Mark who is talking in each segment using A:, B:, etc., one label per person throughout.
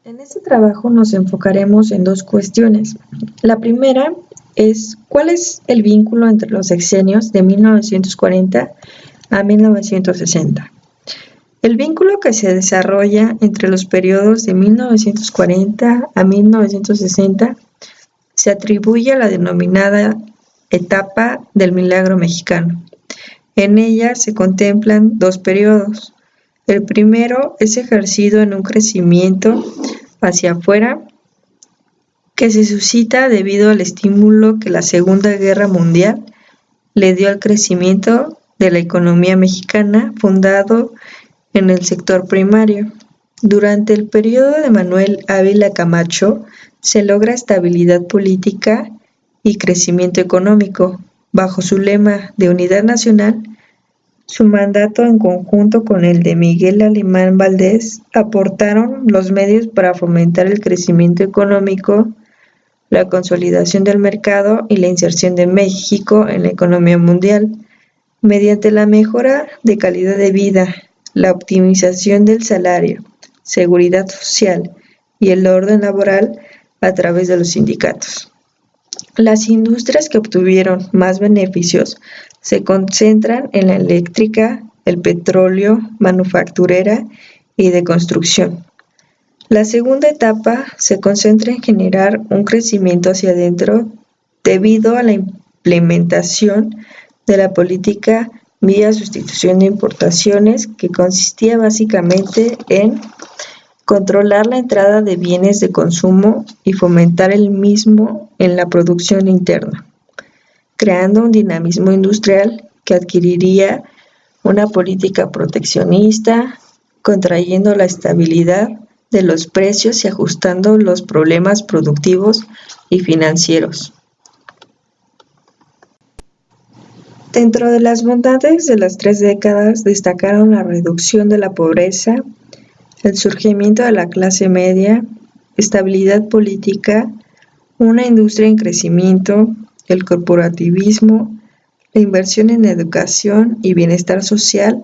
A: En este trabajo nos enfocaremos en dos cuestiones. La primera es ¿cuál es el vínculo entre los sexenios de 1940 a 1960? El vínculo que se desarrolla entre los periodos de 1940 a 1960 se atribuye a la denominada etapa del milagro mexicano. En ella se contemplan dos periodos. El primero es ejercido en un crecimiento hacia afuera que se suscita debido al estímulo que la Segunda Guerra Mundial le dio al crecimiento de la economía mexicana fundado en el sector primario. Durante el periodo de Manuel Ávila Camacho se logra estabilidad política y crecimiento económico. Bajo su lema de unidad nacional, su mandato en conjunto con el de Miguel Alemán Valdés aportaron los medios para fomentar el crecimiento económico, la consolidación del mercado y la inserción de México en la economía mundial, mediante la mejora de calidad de vida, la optimización del salario, seguridad social y el orden laboral a través de los sindicatos. Las industrias que obtuvieron más beneficios se concentran en la eléctrica, el petróleo, manufacturera y de construcción. La segunda etapa se concentra en generar un crecimiento hacia adentro debido a la implementación de la política vía sustitución de importaciones, que consistía básicamente en controlar la entrada de bienes de consumo y fomentar el mismo en la producción interna, creando un dinamismo industrial que adquiriría una política proteccionista, contrayendo la estabilidad de los precios y ajustando los problemas productivos y financieros. Dentro de las bondades de las 3 décadas destacaron la reducción de la pobreza, el surgimiento de la clase media, estabilidad política, una industria en crecimiento, el corporativismo, la inversión en educación y bienestar social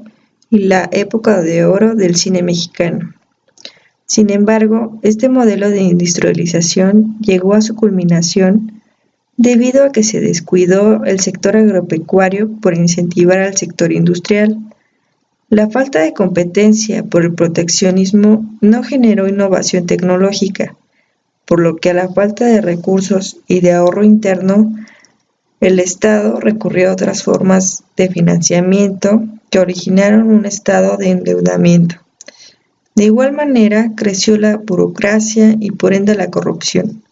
A: y la época de oro del cine mexicano. Sin embargo, este modelo de industrialización llegó a su culminación debido a que se descuidó el sector agropecuario por incentivar al sector industrial. La falta de competencia por el proteccionismo no generó innovación tecnológica, por lo que a la falta de recursos y de ahorro interno, el Estado recurrió a otras formas de financiamiento que originaron un estado de endeudamiento. De igual manera, creció la burocracia y por ende la corrupción.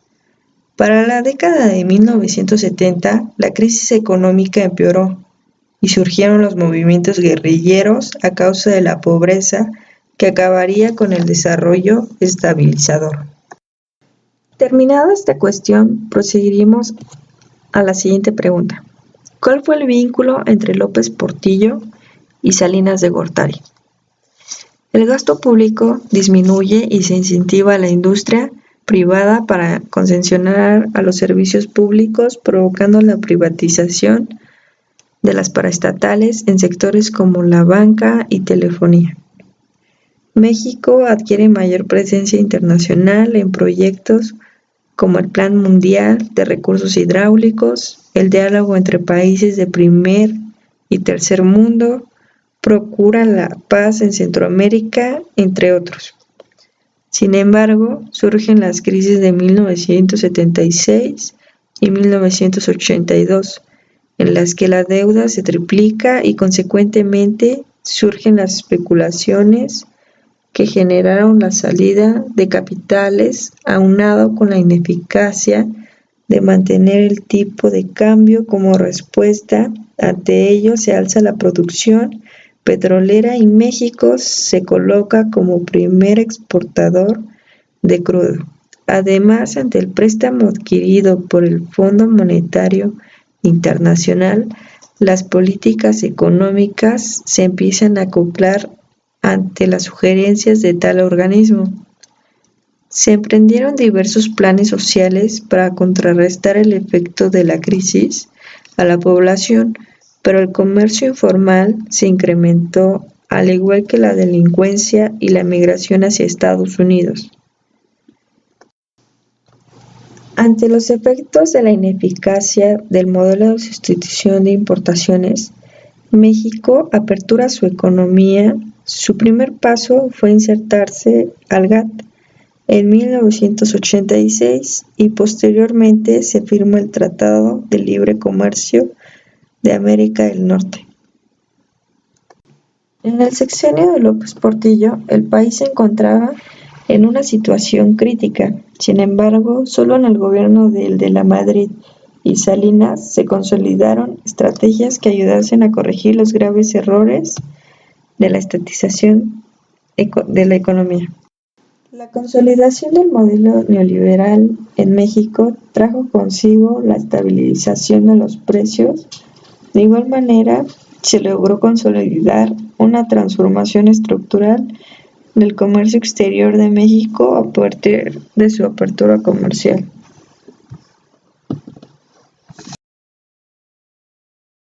A: Para la década de 1970, la crisis económica empeoró y surgieron los movimientos guerrilleros a causa de la pobreza que acabaría con el desarrollo estabilizador. Terminada esta cuestión, proseguiremos a la siguiente pregunta. ¿Cuál fue el vínculo entre López Portillo y Salinas de Gortari? El gasto público disminuye y se incentiva a la industria privada para concesionar a los servicios públicos, provocando la privatización de las paraestatales en sectores como la banca y telefonía. México adquiere mayor presencia internacional en proyectos como el Plan Mundial de Recursos Hidráulicos, el diálogo entre países de primer y tercer mundo, procura la paz en Centroamérica, entre otros. Sin embargo, surgen las crisis de 1976 y 1982, en las que la deuda se triplica y consecuentemente surgen las especulaciones que generaron la salida de capitales, aunado con la ineficacia de mantener el tipo de cambio. Como respuesta ante ello se alza la producción petrolera y México se coloca como primer exportador de crudo. Además, ante el préstamo adquirido por el Fondo Monetario Internacional, las políticas económicas se empiezan a acoplar ante las sugerencias de tal organismo. Se emprendieron diversos planes sociales para contrarrestar el efecto de la crisis a la población, pero el comercio informal se incrementó, al igual que la delincuencia y la migración hacia Estados Unidos. Ante los efectos de la ineficacia del modelo de sustitución de importaciones, México apertura su economía. Su primer paso fue insertarse al GATT en 1986 y posteriormente se firmó el Tratado de Libre Comercio de América del Norte. En el sexenio de López Portillo, el país se encontraba en una situación crítica. Sin embargo, solo en el gobierno de la Madrid y Salinas se consolidaron estrategias que ayudasen a corregir los graves errores de la estatización de la economía. La consolidación del modelo neoliberal en México trajo consigo la estabilización de los precios. De igual manera, se logró consolidar una transformación estructural del comercio exterior de México a partir de su apertura comercial.